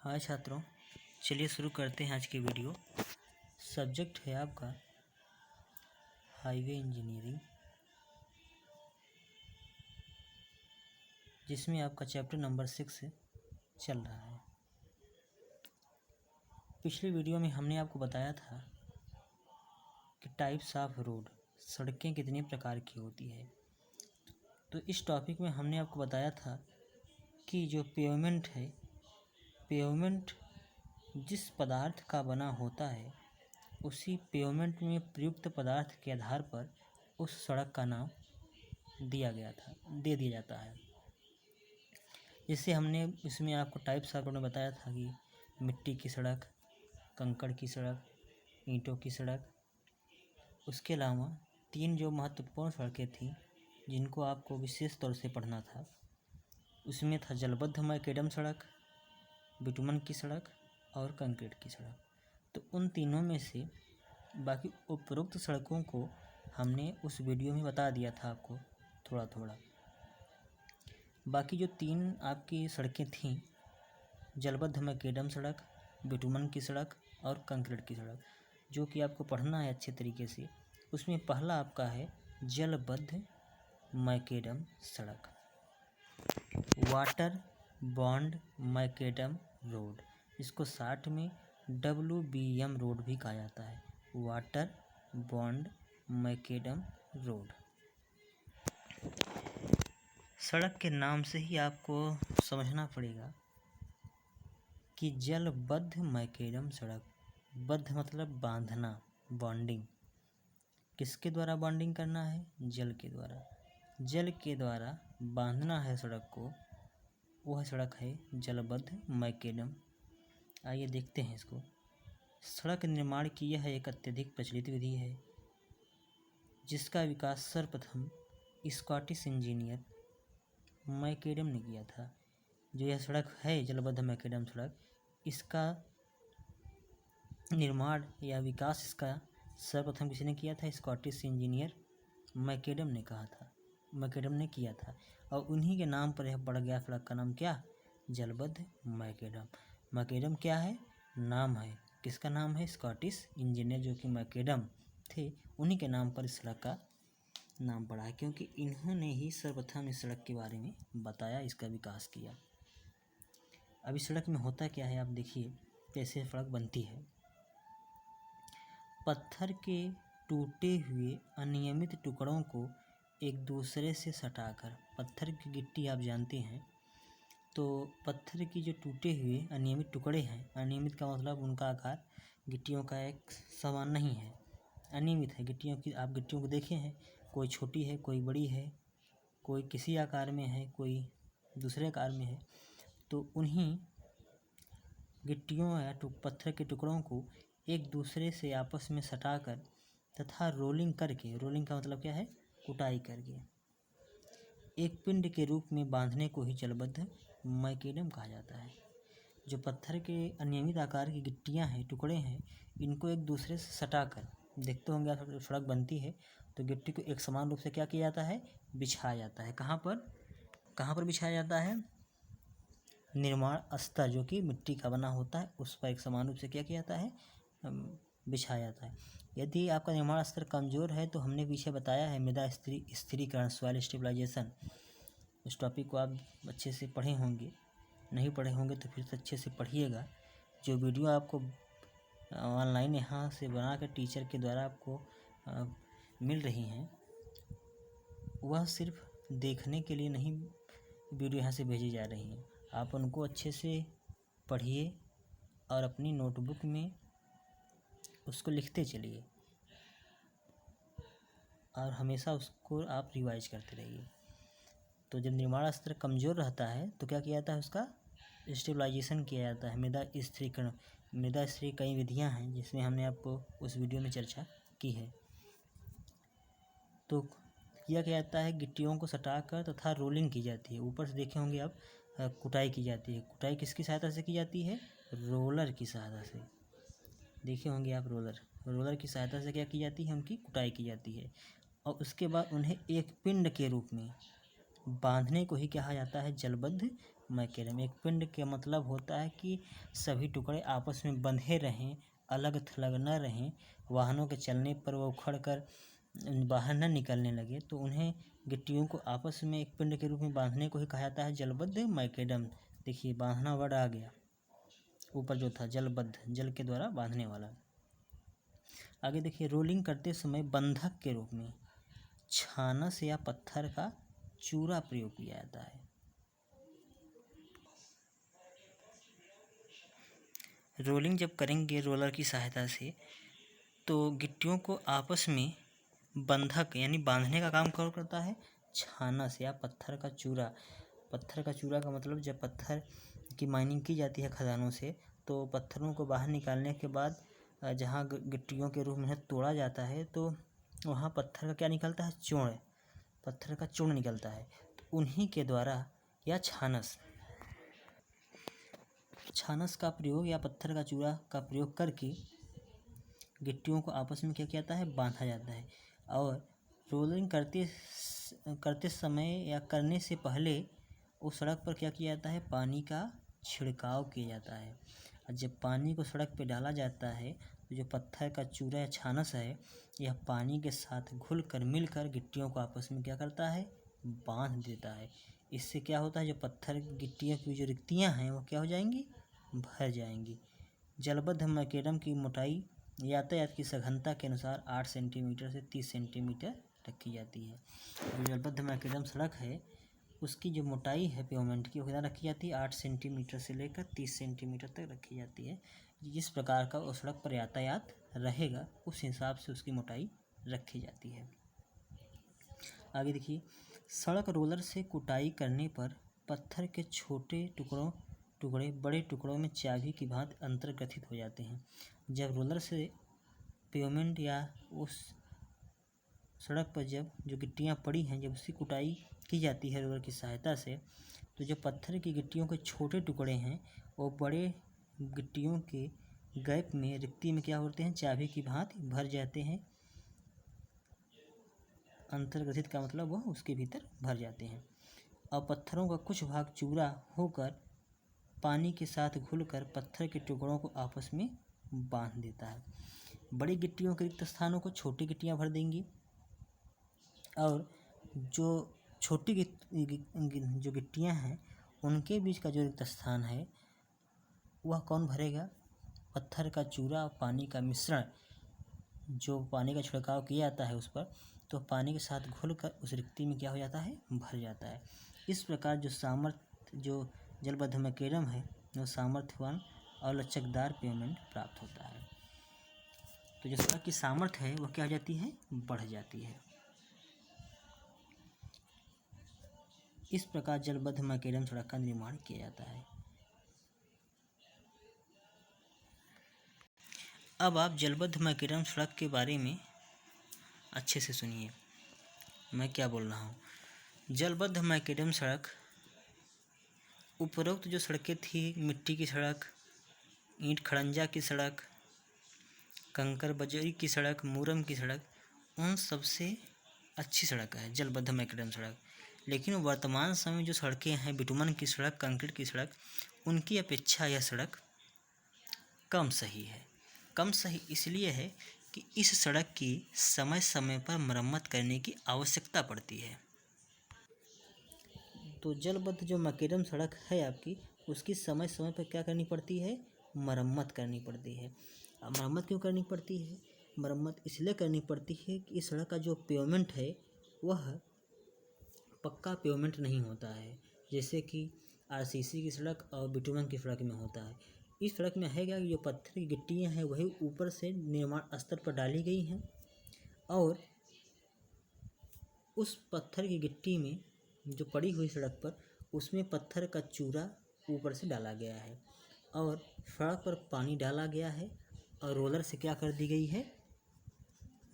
हाँ छात्रों, चलिए शुरू करते हैं आज की वीडियो। सब्जेक्ट है आपका हाईवे इंजीनियरिंग, जिसमें आपका चैप्टर नंबर 6 चल रहा है। पिछली वीडियो में हमने आपको बताया था कि टाइप्स ऑफ रोड, सड़कें कितने प्रकार की होती है। तो इस टॉपिक में हमने आपको बताया था कि जो पेवमेंट है, पेवमेंट जिस पदार्थ का बना होता है उसी पेवमेंट में प्रयुक्त पदार्थ के आधार पर उस सड़क का नाम दे दिया जाता है। जैसे हमने इसमें आपको टाइप्स ऑफ रोड में बताया था कि मिट्टी की सड़क, कंकड़ की सड़क, ईंटों की सड़क। उसके अलावा 3 जो महत्वपूर्ण सड़कें थीं जिनको आपको विशेष तौर से पढ़ना था, उसमें था जलबद्ध मैकेडम सड़क, बिटुमन की सड़क और कंक्रीट की सड़क। तो उन तीनों में से बाकी उपरोक्त सड़कों को हमने उस वीडियो में बता दिया था आपको थोड़ा थोड़ा। बाकी जो 3 आपकी सड़कें थीं, जलबद्ध मैकेडम सड़क, बिटुमन की सड़क और कंक्रीट की सड़क, जो कि आपको पढ़ना है अच्छे तरीके से। उसमें पहला आपका है जलबद्ध मैकेडम सड़क, वाटर बॉन्ड मैकेडम रोड। इसको शॉर्ट में WBM रोड भी कहा जाता है, वाटर बॉन्ड मैकेडम रोड। सड़क के नाम से ही आपको समझना पड़ेगा कि जलबद्ध मैकेडम सड़क, बद्ध मतलब बांधना, बॉन्डिंग। किसके द्वारा बॉन्डिंग करना है? जल के द्वारा। जल के द्वारा बांधना है सड़क को, वह सड़क है जलबद्ध मैकेडम। आइए देखते हैं इसको। सड़क निर्माण की यह एक अत्यधिक प्रचलित विधि है जिसका विकास सर्वप्रथम स्कॉटिश इंजीनियर मैकेडम ने किया था। जो यह सड़क है जलबद्ध मैकेडम सड़क, इसका निर्माण या विकास इसका सर्वप्रथम किसने किया था? स्कॉटिश इंजीनियर मैकेडम ने किया था। और उन्हीं के नाम पर यह पड़ गया सड़क का नाम क्या? जलबद्ध मैकेडम। मैकेडम क्या है? नाम है। किसका नाम है? स्कॉटिश इंजीनियर जो कि मैकेडम थे, उन्हीं के नाम पर इस सड़क का नाम पड़ा है, क्योंकि इन्होंने ही सर्वप्रथम इस सड़क के बारे में बताया, इसका विकास किया। अब इस सड़क में होता क्या है आप देखिए कैसे सड़क बनती है। पत्थर के टूटे हुए अनियमित टुकड़ों को एक दूसरे से सटाकर, पत्थर की गिट्टी आप जानते हैं, तो पत्थर की जो टूटे हुए अनियमित टुकड़े हैं, अनियमित का मतलब उनका आकार गिट्टियों का एक समान नहीं है, अनियमित है। गिट्टियों को देखे हैं, कोई छोटी है, कोई बड़ी है, कोई किसी आकार में है, कोई दूसरे आकार में है। तो उन्हीं गिट्टियों या पत्थर के टुकड़ों को एक दूसरे से आपस में सटाकर तथा रोलिंग करके, रोलिंग का मतलब क्या है? कुटाई करके एक पिंड के रूप में बांधने को ही जलबद्ध मैकेडम कहा जाता है। जो पत्थर के अनियमित आकार की गिट्टियां हैं, टुकड़े हैं, इनको एक दूसरे से सटाकर, देखते होंगे आप सड़क बनती है तो गिट्टी को एक समान रूप से क्या किया जाता है? बिछाया जाता है। कहाँ पर बिछाया जाता है? निर्माण स्तर जो कि मिट्टी का बना होता है उस पर एक समान रूप से क्या किया जाता है? बिछाया जाता है। यदि आपका निर्माण स्तर कमज़ोर है तो हमने पीछे बताया है मृदा स्थिरीकरण, सॉइल स्टेबलाइजेशन। उस टॉपिक को आप अच्छे से पढ़े होंगे, नहीं पढ़े होंगे तो फिर से अच्छे से पढ़िएगा। जो वीडियो आपको ऑनलाइन यहाँ से बना कर टीचर के द्वारा आपको मिल रही हैं, वह सिर्फ देखने के लिए नहीं वीडियो यहाँ से भेजी जा रही हैं। आप उनको अच्छे से पढ़िए और अपनी नोटबुक में उसको लिखते चलिए और हमेशा उसको आप रिवाइज करते रहिए। तो जब निर्माण स्तर कमज़ोर रहता है तो क्या किया जाता है? उसका स्टेबलाइजेशन किया जाता है, मृदा स्थिरीकरण। मृदा स्थिरी कई विधियां हैं जिसमें हमने आपको उस वीडियो में चर्चा की है। तो किया जाता है, गिट्टियों को सटाकर तथा रोलिंग की जाती है। ऊपर से देखे होंगे आप कुटाई की जाती है। कुटाई किसकी सहायता से की जाती है? रोलर की सहायता से। देखे होंगे आप रोलर की सहायता से क्या की जाती है? उनकी कुटाई की जाती है। और उसके बाद उन्हें एक पिंड के रूप में बांधने को ही कहा जाता है जलबद्ध मैकेडम। एक पिंड का मतलब होता है कि सभी टुकड़े आपस में बंधे रहें, अलग थलग न रहें, वाहनों के चलने पर वो उखड़ कर बाहर न निकलने लगे, तो उन्हें गिट्टियों को आपस में एक पिंड के रूप में बांधने को ही कहा जाता है जलबद्ध मैकेडम। देखिए बांधना वर्ड आ गया, ऊपर जो था जलबद्ध, जल के द्वारा बांधने वाला। आगे देखिए, रोलिंग करते समय बंधक के रूप में छानस या पत्थर का चूरा प्रयोग किया जाता है। रोलिंग जब करेंगे रोलर की सहायता से, तो गिट्टियों को आपस में बंधक यानी बांधने का काम कौन करता है? छानस या पत्थर का चूरा। पत्थर का चूरा का मतलब जब पत्थर की माइनिंग की जाती है खदानों से, तो पत्थरों को बाहर निकालने के बाद जहाँ गिट्टियों के रूप में तोड़ा जाता है, तो वहाँ पत्थर का क्या निकलता है? चूर्ण, पत्थर का चूर्ण निकलता है। तो उन्हीं के द्वारा या छानस का प्रयोग या पत्थर का चूरा का प्रयोग करके गिट्टियों को आपस में क्या किया जाता है? बांधा जाता है। और रोलिंग करते समय या करने से पहले उस सड़क पर क्या किया जाता है? पानी का छिड़काव किया जाता है। और जब पानी को सड़क पर डाला जाता है, तो जो पत्थर का चूरा या छानस है, यह पानी के साथ घुल कर मिलकर गिट्टियों को आपस में क्या करता है? बांध देता है। इससे क्या होता है? जो पत्थर गिट्टियों की जो रिक्तियाँ हैं वो क्या हो जाएंगी? भर जाएंगी। जलबद्ध मैकेडम की मोटाई यातायात की सघनता के अनुसार 8 सेंटीमीटर से 30 सेंटीमीटर रखी जाती है। जो जलबद्ध मैकेडम सड़क है, उसकी जो मोटाई है पेवमेंट की, वो कितना रखी जाती है? 8 सेंटीमीटर से लेकर 30 सेंटीमीटर तक रखी जाती है। जिस प्रकार का उस सड़क पर यातायात रहेगा, उस हिसाब से उसकी मोटाई रखी जाती है। आगे देखिए, सड़क रोलर से कुटाई करने पर पत्थर के छोटे टुकड़े बड़े टुकड़ों में चाबी की भांति अंतर्ग्रथित हो जाते हैं। जब रोलर से पेवमेंट या उस सड़क पर जब जो गिट्टियाँ पड़ी हैं, जब उसकी कुटाई की जाती है रोलर की सहायता से, तो जो पत्थर की गिट्टियों के छोटे टुकड़े हैं, वो बड़े गिट्टियों के गैप में, रिक्ति में क्या होते हैं? चाबी की भांति भर जाते हैं। अंतर्ग्रथित का मतलब वह उसके भीतर भर जाते हैं। और पत्थरों का कुछ भाग चूरा होकर पानी के साथ घुलकर पत्थर के टुकड़ों को आपस में बांध देता है। बड़ी गिट्टियों के रिक्त स्थानों को छोटी गिट्टियाँ भर देंगी, और जो छोटी जो गिट्टियाँ हैं, उनके बीच का जो रिक्त स्थान है, वह कौन भरेगा? पत्थर का चूरा और पानी का मिश्रण, जो पानी का छिड़काव किया जाता है उस पर, तो पानी के साथ घुलकर उस रिक्ति में क्या हो जाता है? भर जाता है। इस प्रकार जो जलबद्ध मैकेडम है, वो सामर्थ्यवान और लचकदार पेवमेंट प्राप्त होता है। तो जो सड़क की सामर्थ्य है वो क्या हो जाती है? बढ़ जाती है। इस प्रकार जलबद्ध मैकेडम सड़क का निर्माण किया जाता है। अब आप जलबद्ध मैकेडम सड़क के बारे में अच्छे से सुनिए, मैं क्या बोल रहा हूँ। जलबद्ध मैकेडम सड़क उपरोक्त जो सड़कें थी, मिट्टी की सड़क, ईंट खड़ंजा की सड़क, कंकर बजरी की सड़क, मूरम की सड़क, उन सबसे अच्छी सड़क है जलबद्ध मैकेडम सड़क। लेकिन वर्तमान समय जो सड़कें हैं, बिटुमन की सड़क, कंक्रीट की सड़क, उनकी अपेक्षा यह सड़क कम सही है। कम सही इसलिए है कि इस सड़क की समय समय पर मरम्मत करने की आवश्यकता पड़ती है। तो जलबद्ध जो मैकेडम सड़क है आपकी, उसकी समय समय पर क्या करनी पड़ती है? मरम्मत करनी पड़ती है। अब मरम्मत क्यों करनी पड़ती है? मरम्मत इसलिए करनी पड़ती है कि इस सड़क का जो पेवमेंट है वह पक्का पेवमेंट नहीं होता है, जैसे कि आरसीसी की सड़क और बिटुमन की सड़क में होता है। इस सड़क में है क्या कि जो पत्थर की गिट्टियाँ हैं वही ऊपर से निर्माण स्तर पर डाली गई हैं, और उस पत्थर की गिट्टी में जो पड़ी हुई सड़क पर, उसमें पत्थर का चूरा ऊपर से डाला गया है, और सड़क पर पानी डाला गया है, और रोलर से क्या कर दी गई है?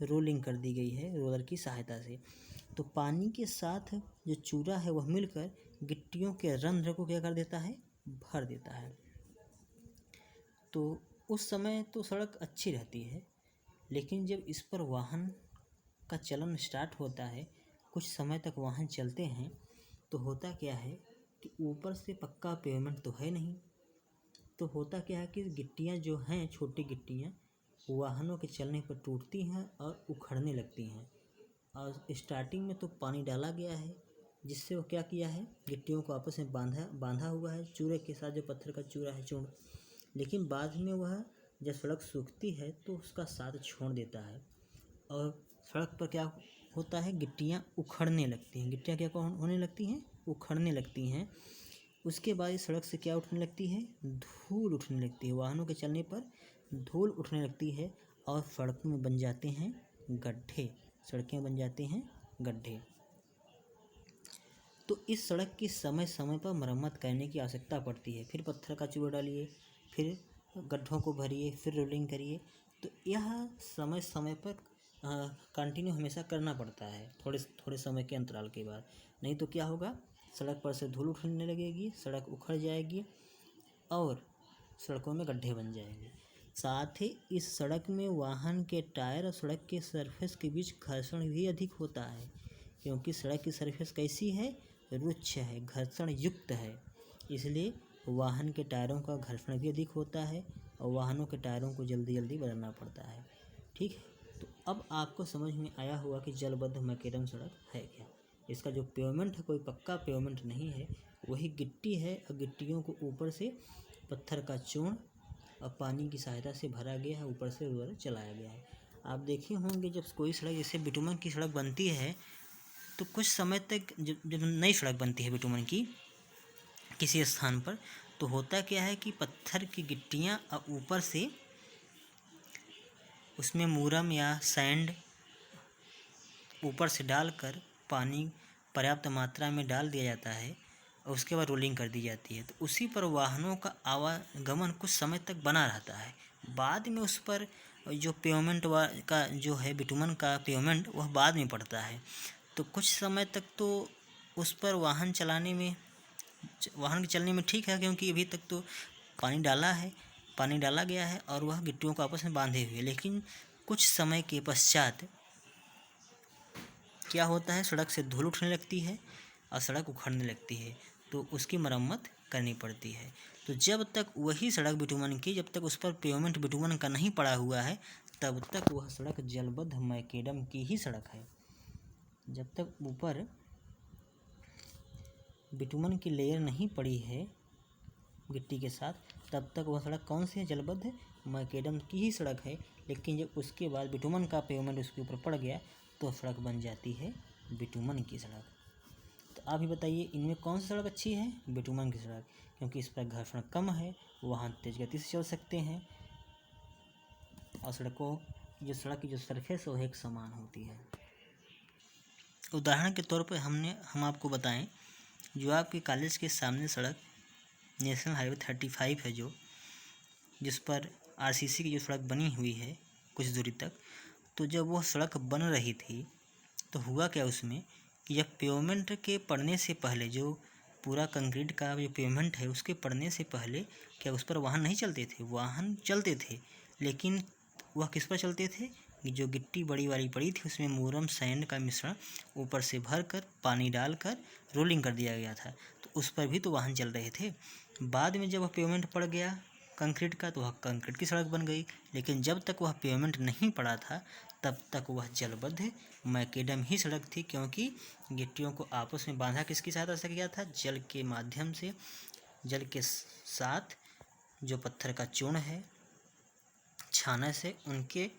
रोलिंग कर दी गई है रोलर की सहायता से। तो पानी के साथ जो चूरा है वह मिलकर गिट्टियों के रंध्र को क्या कर देता है? भर देता है। तो उस समय तो सड़क अच्छी रहती है, लेकिन जब इस पर वाहन का चलन स्टार्ट होता है, कुछ समय तक वाहन चलते हैं, तो होता क्या है कि ऊपर से पक्का पेवमेंट तो है नहीं, तो होता क्या है कि गिट्टियाँ जो हैं, छोटी गिट्टियाँ वाहनों के चलने पर टूटती हैं और उखड़ने लगती हैं। और स्टार्टिंग में तो पानी डाला गया है, जिससे वो क्या किया है, गिट्टियों को आपस में बांधा हुआ है चूरे के साथ, जो पत्थर का चूरा है, चूर्ण। लेकिन बाद में वह जब सड़क सूखती है तो उसका साथ छोड़ देता है और सड़क पर क्या होता है, गिट्टियाँ उखड़ने लगती हैं। गिट्टियाँ क्या होने लगती हैं, उखड़ने लगती हैं। उसके बाद इस सड़क से क्या उठने लगती है, धूल उठने लगती है। वाहनों के चलने पर धूल उठने लगती है और सड़कों में बन जाते हैं गड्ढे, सड़कें बन जाते हैं गड्ढे। तो इस सड़क की समय समय पर मरम्मत करने की आवश्यकता पड़ती है। फिर पत्थर का चूरा डालिए, फिर गड्ढों को भरिए, फिर रोलिंग करिए। तो यह समय समय पर कंटिन्यू हमेशा करना पड़ता है, थोड़े थोड़े समय के अंतराल के बाद। नहीं तो क्या होगा, सड़क पर से धूल उठने लगेगी, सड़क उखड़ जाएगी और सड़कों में गड्ढे बन जाएंगे। साथ ही इस सड़क में वाहन के टायर और सड़क के सरफेस के बीच घर्षण भी अधिक होता है, क्योंकि सड़क की सरफेस कैसी है, रुक्ष है, घर्षण युक्त है। इसलिए वाहन के टायरों का घर्षण भी अधिक होता है और वाहनों के टायरों को जल्दी जल्दी बदलना पड़ता है। ठीक है, तो अब आपको समझ में आया हुआ कि जलबद्ध मैकेडम सड़क है क्या। इसका जो पेवमेंट है, कोई पक्का पेवमेंट नहीं है, वही गिट्टी है और गिट्टियों को ऊपर से पत्थर का चूर्ण और पानी की सहायता से भरा गया है, ऊपर से रोलर चलाया गया है। आप देखे होंगे जब कोई सड़क जैसे बिटुमन की सड़क बनती है तो कुछ समय तक जब नई सड़क बनती है बिटुमन की किसी स्थान पर, तो होता क्या है कि पत्थर की गिट्टियाँ और ऊपर से उसमें मूरम या सैंड ऊपर से डालकर पानी पर्याप्त मात्रा में डाल दिया जाता है और उसके बाद रोलिंग कर दी जाती है। तो उसी पर वाहनों का आवागमन कुछ समय तक बना रहता है। बाद में उस पर जो पेवमेंट का जो है बिटुमन का पेवमेंट, वह बाद में पड़ता है। तो कुछ समय तक तो उस पर वाहन के चलने में ठीक है, क्योंकि अभी तक तो पानी डाला गया है और वह गिट्टियों को आपस में बांधे हुए। लेकिन कुछ समय के पश्चात क्या होता है, सड़क से धूल उठने लगती है और सड़क उखड़ने लगती है, तो उसकी मरम्मत करनी पड़ती है। तो जब तक वही सड़क बिटुमन की, जब तक उस पर पेवमेंट बिटुमन का नहीं पड़ा हुआ है, तब तक वह सड़क जलबद्ध मैकेडम की ही सड़क है। जब तक ऊपर बिटुमन की लेयर नहीं पड़ी है गिट्टी के साथ, तब तक वह सड़क कौन सी है, जलबद्ध मैकेडम की ही सड़क है। लेकिन जब उसके बाद बिटुमन का पेवमेंट उसके ऊपर पड़ गया तो सड़क बन जाती है बिटुमन की सड़क। तो आप ही बताइए, इनमें कौन सी सड़क अच्छी है, बिटुमन की सड़क, क्योंकि इस पर घर्षण कम है, वाहन तेज गति से चल सकते हैं और सड़क की जो सरफेस है वो एक समान होती है। उदाहरण के तौर पर हम आपको बताएं, जो आपके कॉलेज के सामने सड़क नेशनल हाईवे 35 है, जिस पर आरसीसी की जो सड़क बनी हुई है कुछ दूरी तक, तो जब वह सड़क बन रही थी तो हुआ क्या उसमें कि जब पेवमेंट के पड़ने से पहले, जो पूरा कंक्रीट का जो पेवमेंट है उसके पड़ने से पहले, क्या उस पर वाहन नहीं चलते थे, वाहन चलते थे। लेकिन वह किस पर चलते थे, जो गिट्टी बड़ी वाली पड़ी थी उसमें मूरम सैंड का मिश्रण ऊपर से भरकर पानी डालकर रोलिंग कर दिया गया था, तो उस पर भी तो वाहन चल रहे थे। बाद में जब वह पेवमेंट पड़ गया कंक्रीट का, तो वह कंक्रीट की सड़क बन गई। लेकिन जब तक वह पेवमेंट नहीं पड़ा था तब तक वह जलबद्ध मैकेडम ही सड़क थी, क्योंकि गिट्टियों को आपस में बांधा किसकी सहायता से गया था, जल के माध्यम से। जल के साथ जो पत्थर का चूर्ण है, छाने से उनकी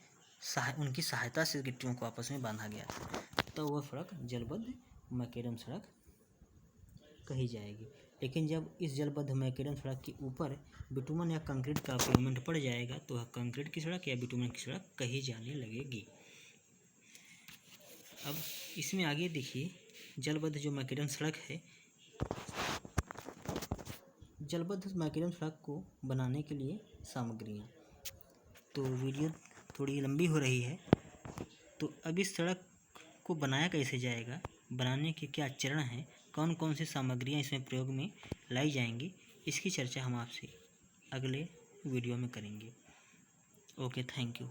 सहायता से गिट्टियों को आपस में बांधा गया था, तो वह सड़क जलबद्ध मैकेडम सड़क कही जाएगी। लेकिन जब इस जलबद्ध मैकेडम सड़क के ऊपर बिटुमन या कंक्रीट का पेवमेंट पड़ जाएगा तो वह कंक्रीट की सड़क या बिटुमन की सड़क कही जाने लगेगी। अब इसमें आगे देखिए, जलबद्ध जो मैकेडम सड़क है, जलबद्ध मैकेडम सड़क को बनाने के लिए सामग्रियाँ, तो वीडियो थोड़ी लंबी हो रही है, तो अब इस सड़क को बनाया कैसे जाएगा, बनाने के क्या चरण हैं, कौन कौन सी सामग्रियाँ इसमें प्रयोग में लाई जाएंगी, इसकी चर्चा हम आपसे अगले वीडियो में करेंगे। Okay, thank you.